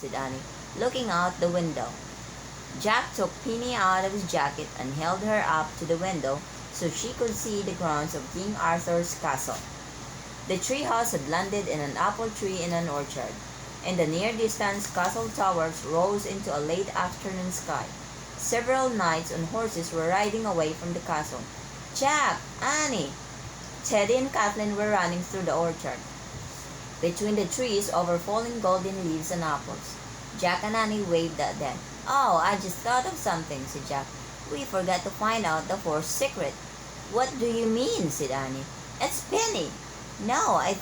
said Annie, looking out the window. Jack took Penny out of his jacket and held her up to the window so she could see the grounds of King Arthur's castle. The treehouse had landed in an apple tree in an orchard. In the near distance, castle towers rose into a late afternoon sky. Several knights on horses were riding away from the castle. Jack! Annie! Teddy and Kathleen were running through the orchard, between the trees over falling golden leaves and apples. Jack and Annie waved at them. "Oh, I just thought of something," said Jack. "We forgot to find out the fourth secret." "What do you mean?" said Annie. "It's Penny." "No, I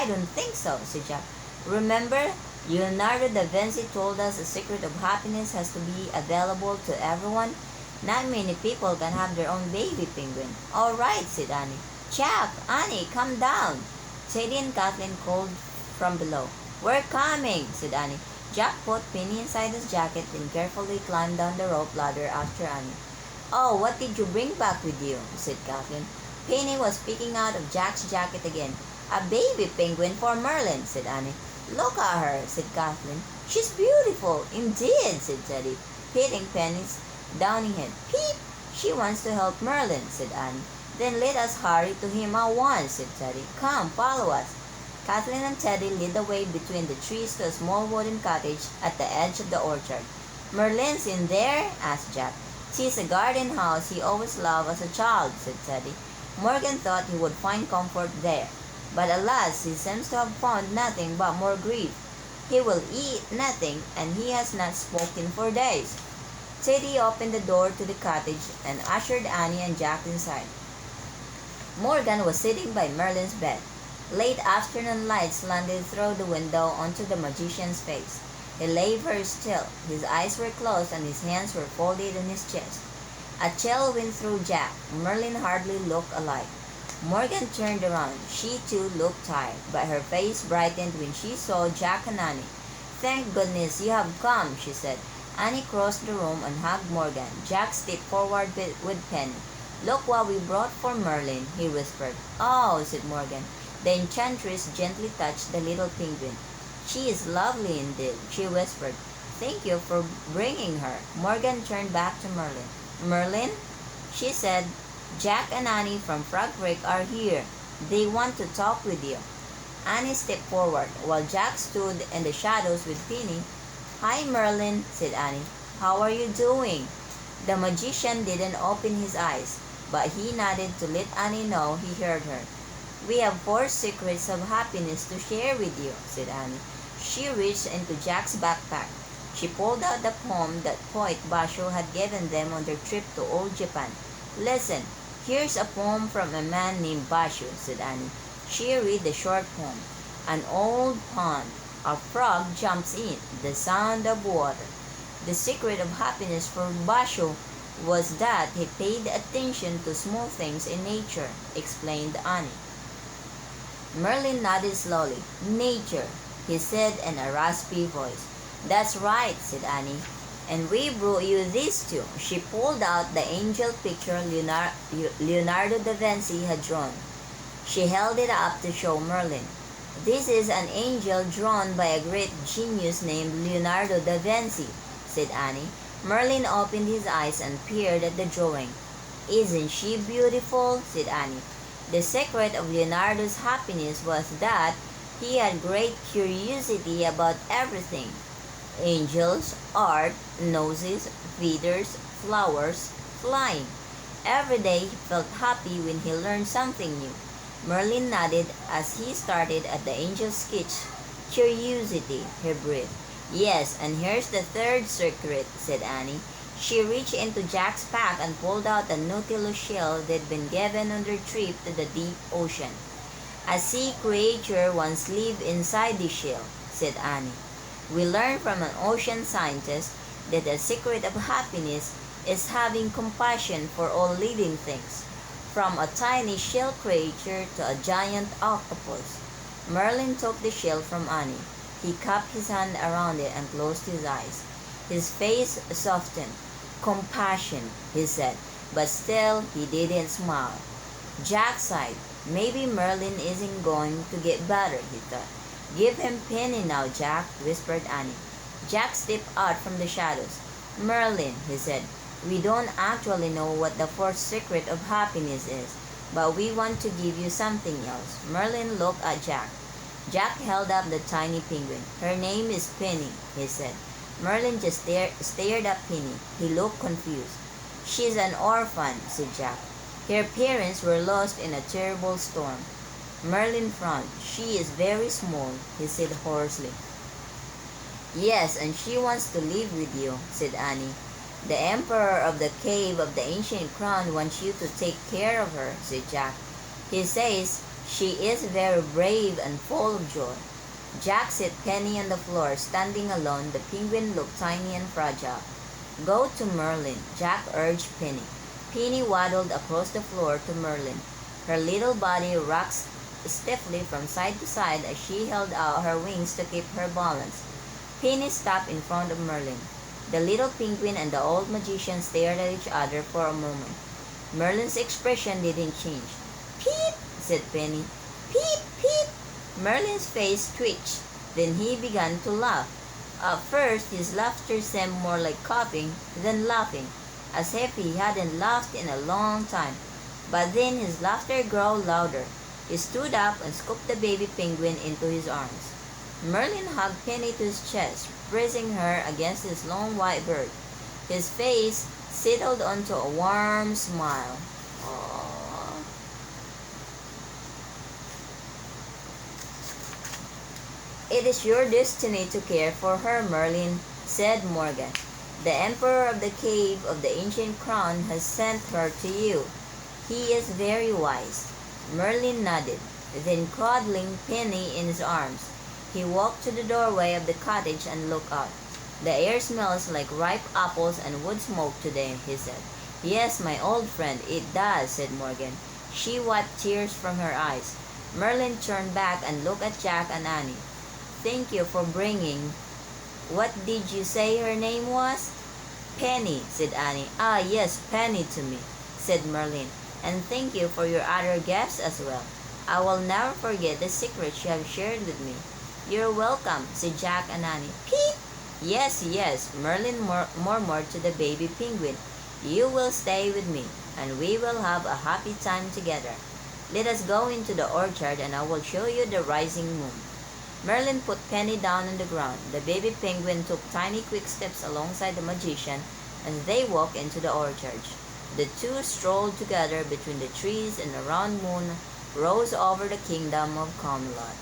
don't think so," said Jack. "Remember, Leonardo da Vinci told us the secret of happiness has to be available to everyone. Not many people can have their own baby penguin." "All right," said Annie. "Jack, Annie, come down." Teddy and Kathleen called from below. "We're coming," said Annie. Jack put Penny inside his jacket and carefully climbed down the rope ladder after Annie. "Oh, what did you bring back with you?" said Kathleen. Penny was peeking out of Jack's jacket again. "A baby penguin for Merlin," said Annie. "Look at her," said Kathleen. "She's beautiful." "Indeed," said Teddy, patting Penny's downy head. "Peep! She wants to help Merlin," said Annie. "Then let us hurry to him at once," said Teddy. "Come, follow us." Kathleen and Teddy led the way between the trees to a small wooden cottage at the edge of the orchard. "Merlin's in there?" asked Jack. "'Tis a garden house he always loved as a child," said Teddy. Morgan thought he would find comfort there, but alas, he seems to have found nothing but more grief. He will eat nothing, and he has not spoken for days. Teddy opened the door to the cottage and ushered Annie and Jack inside. Morgan was sitting by Merlin's bed. Late afternoon lights landed through the window onto the magician's face. He lay very still. His eyes were closed and his hands were folded on his chest. A chill went through Jack. Merlin hardly looked alive. Morgan turned around. She too looked tired, but her face brightened when she saw Jack and Annie. "Thank goodness you have come," she said. Annie crossed the room and hugged Morgan. Jack stepped forward with Penny. "Look what we brought for Merlin," he whispered. "Oh," said Morgan. The enchantress gently touched the little penguin. "She is lovely indeed," she whispered. "Thank you for bringing her." Morgan turned back to Merlin. "Merlin," she said, "Jack and Annie from Frog Creek are here. They want to talk with you." Annie stepped forward, while Jack stood in the shadows with Penny. "Hi, Merlin," said Annie. "How are you doing?" The magician didn't open his eyes, but he nodded to let Annie know he heard her. "We have 4 secrets of happiness to share with you," said Annie. She reached into Jack's backpack. She pulled out the poem that poet Basho had given them on their trip to old Japan. "Listen, here's a poem from a man named Basho," said Annie. She read the short poem. "An old pond. A frog jumps in. The sound of water." The secret of happiness for Basho was that he paid attention to small things in nature, explained Annie. Merlin nodded slowly. "Nature," he said in a raspy voice. "That's right," said Annie. "And we brought you these two." She pulled out the angel picture Leonardo da Vinci had drawn. She held it up to show Merlin. "This is an angel drawn by a great genius named Leonardo da Vinci," said Annie. Merlin opened his eyes and peered at the drawing. "Isn't she beautiful?" said Annie. The secret of Leonardo's happiness was that he had great curiosity about everything. Angels, art, noses, feathers, flowers, flying. Every day he felt happy when he learned something new. Merlin nodded as he started at the angel's sketch. "Curiosity," he breathed. "Yes, and here's the 3rd secret," said Annie. She reached into Jack's pack and pulled out the Nautilus shell they'd been given on their trip to the deep ocean. "A sea creature once lived inside the shell," said Annie. "We learned from an ocean scientist that the secret of happiness is having compassion for all living things, from a tiny shell creature to a giant octopus." Merlin took the shell from Annie. He cupped his hand around it and closed his eyes. His face softened. "Compassion," he said, but still he didn't smile. Jack sighed. Maybe Merlin isn't going to get better, he thought. "Give him Penny now, Jack," whispered Annie. Jack stepped out from the shadows. Merlin, he said, we don't actually know what the fourth secret of happiness is, but we want to give you something else. Merlin looked at Jack. Jack held up the tiny penguin. Her name is Penny, he said. Merlin just stared at Penny. He looked confused. She's an orphan, said Jack. Her parents were lost in a terrible storm. Merlin frowned. She is very small, he said hoarsely. Yes, and she wants to live with you, said Annie. The Emperor of the Cave of the Ancient Crown wants you to take care of her, said Jack. He says she is very brave and full of joy. Jack set Penny on the floor. Standing alone, the penguin looked tiny and fragile. Go to Merlin, Jack urged Penny. Penny waddled across the floor to Merlin. Her little body rocked stiffly from side to side as she held out her wings to keep her balance. Penny stopped in front of Merlin. The little penguin and the old magician stared at each other for a moment. Merlin's expression didn't change. Peep, said Penny. Peep, peep. Merlin's face twitched. Then he began to laugh. At first, his laughter seemed more like coughing than laughing, as if he hadn't laughed in a long time. But then his laughter grew louder. He stood up and scooped the baby penguin into his arms. Merlin hugged Penny to his chest, pressing her against his long white beard. His face settled onto a warm smile. Aww. It is your destiny to care for her, Merlin, said Morgan. The Emperor of the Cave of the Ancient Crown has sent her to you. He is very wise. Merlin nodded, then cuddling Penny in his arms. He walked to the doorway of the cottage and looked out. The air smells like ripe apples and wood smoke today, he said. Yes, my old friend, it does, said Morgan. She wiped tears from her eyes. Merlin turned back and looked at Jack and Annie. Thank you for bringing... What did you say her name was? Penny, said Annie. Ah, yes, Penny to me, said Merlin. And thank you for your other gifts as well. I will never forget the secrets you have shared with me. You're welcome, said Jack and Annie. Peep! Yes, yes, Merlin murmured to the baby penguin. You will stay with me, and we will have a happy time together. Let us go into the orchard, and I will show you the rising moon. Merlin put Penny down on the ground. The baby penguin took tiny quick steps alongside the magician, and they walked into the orchard. The two strolled together between the trees, and the round moon rose over the kingdom of Camelot.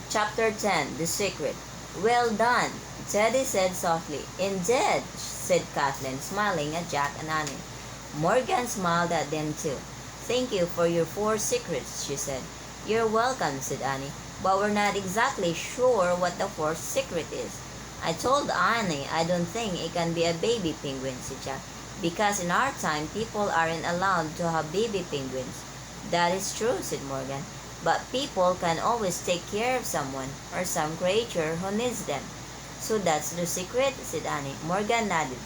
Chapter 10. The Secret. Well done, Teddy said softly. Indeed, said Kathleen, smiling at Jack and Annie. Morgan smiled at them too. Thank you for your 4 secrets, she said. You're welcome, said Annie, but we're not exactly sure what the 4th secret is. I told Annie I don't think it can be a baby penguin, said Jack, because in our time people aren't allowed to have baby penguins. That is true, said Morgan. But people can always take care of someone or some creature who needs them. So that's the secret, said Annie. Morgan nodded.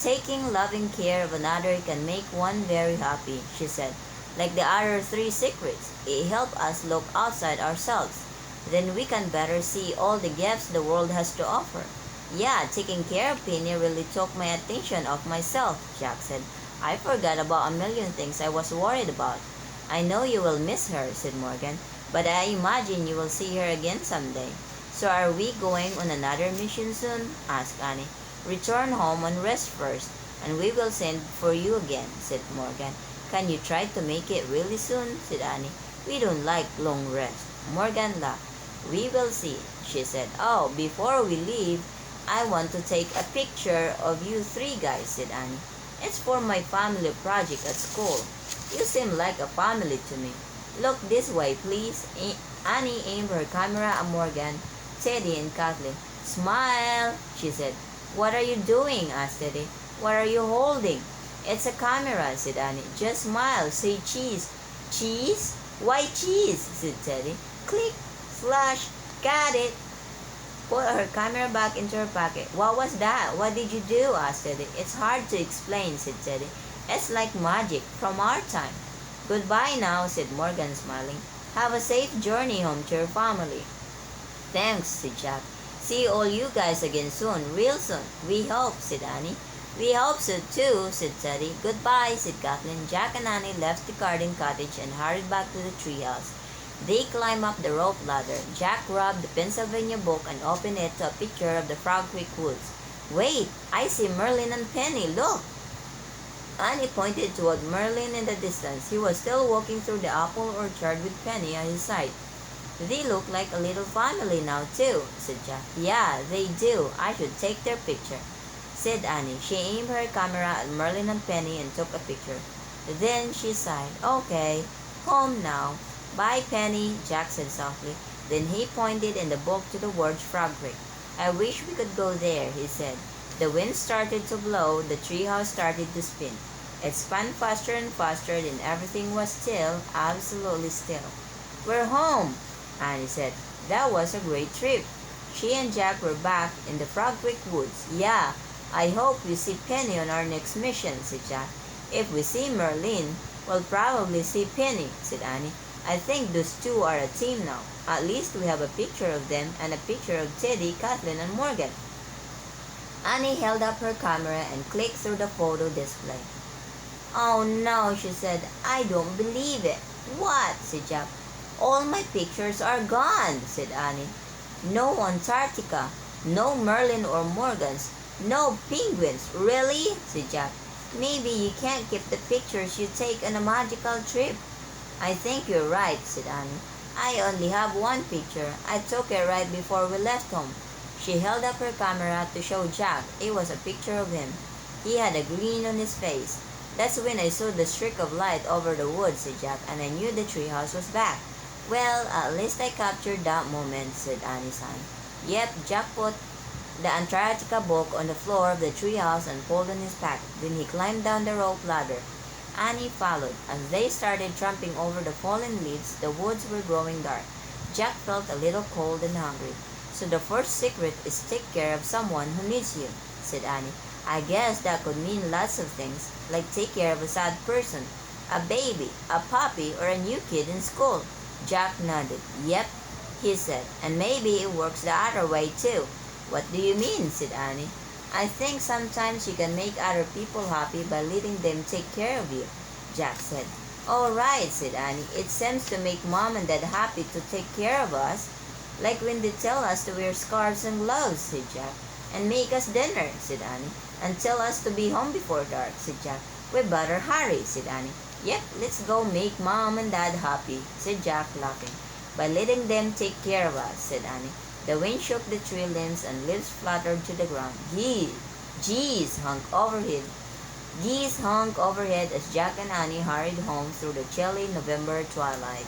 Taking loving care of another can make one very happy, she said. Like the other 3 secrets, it helps us look outside ourselves. Then we can better see all the gifts the world has to offer. Yeah, taking care of Penny really took my attention off myself, Jack said. I forgot about a million things I was worried about. I know you will miss her, said Morgan, but I imagine you will see her again someday. So are we going on another mission soon? Asked Annie. Return home and rest first, and we will send for you again, said Morgan. Can you try to make it really soon? Said Annie. We don't like long rest. Morgan laughed. We will see, she said. Oh, before we leave, I want to take a picture of you 3 guys, said Annie. It's for my family project at school. You seem like a family to me. Look this way, please. Annie aimed her camera at Morgan, Teddy, and Kathleen. Smile, she said. What are you doing? Asked Teddy. What are you holding? It's a camera, said Annie. Just smile. Say cheese. Cheese? Why cheese? Said Teddy. Click. Flash. Got it. Put her camera back into her pocket. What was that? What did you do? Asked Teddy. It's hard to explain, said Teddy. It's like magic from our time. Goodbye now, said Morgan, smiling. Have a safe journey home to your family. Thanks, said Jack. See all you guys again soon, real soon. We hope, said Annie. We hope so too, said Teddy. Goodbye, said Kathleen. Jack and Annie left the garden cottage and hurried back to the treehouse. They climbed up the rope ladder. Jack grabbed the Pennsylvania book and opened it to a picture of the Frog Creek woods. Wait, I see Merlin and Penny, look! Annie pointed toward Merlin in the distance. He was still walking through the apple orchard with Penny at his side. They look like a little family now too, said Jack. Yeah, they do. I should take their picture, said Annie. She aimed her camera at Merlin and Penny and took a picture. Then she sighed. Okay, home now. Bye, Penny, Jack said softly. Then he pointed in the book to the words Frog Creek. I wish we could go there, he said. The wind started to blow. The treehouse started to spin. It spun faster and faster, then everything was still, absolutely still. We're home, Annie said. That was a great trip. She and Jack were back in the Frog Creek woods. Yeah, I hope we see Penny on our next mission, said Jack. If we see Merlin, we'll probably see Penny, said Annie. I think those two are a team now. At least we have a picture of them and a picture of Teddy, Kathleen, and Morgan. Annie held up her camera and clicked through the photo display. Oh no, she said. I don't believe it. What? Said Jack. All my pictures are gone, said Annie. No Antarctica, no Merlin or Morgans, no penguins. Really? Said Jack. Maybe you can't keep the pictures you take on a magical trip. I think you're right, said Annie. I only have one picture. I took it right before we left home. She held up her camera to show Jack. It was a picture of him. He had a grin on his face. That's when I saw the streak of light over the woods, said Jack, and I knew the treehouse was back. Well, at least I captured that moment, said Annie, sighing. Yep, Jack put the Antarctica book on the floor of the treehouse and pulled on his pack. Then he climbed down the rope ladder. Annie followed. As they started tramping over the fallen leaves, the woods were growing dark. Jack felt a little cold and hungry. So the first secret is take care of someone who needs you, said Annie. I guess that could mean lots of things, like take care of a sad person, a baby, a puppy, or a new kid in school. Jack nodded. Yep, he said, and maybe it works the other way too. What do you mean? Said Annie. I think sometimes you can make other people happy by letting them take care of you, Jack said. All right, said Annie. It seems to make Mom and Dad happy to take care of us. Like when they tell us to wear scarves and gloves, said Jack. And make us dinner, said Annie. And tell us to be home before dark, said Jack. We better hurry, said Annie. Yep, let's go make Mom and Dad happy, said Jack, laughing. By letting them take care of us, said Annie. The wind shook the tree limbs and leaves fluttered to the ground. Geese honked overhead as Jack and Annie hurried home through the chilly November twilight.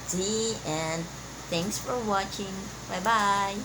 The end. Thanks for watching. Bye-bye.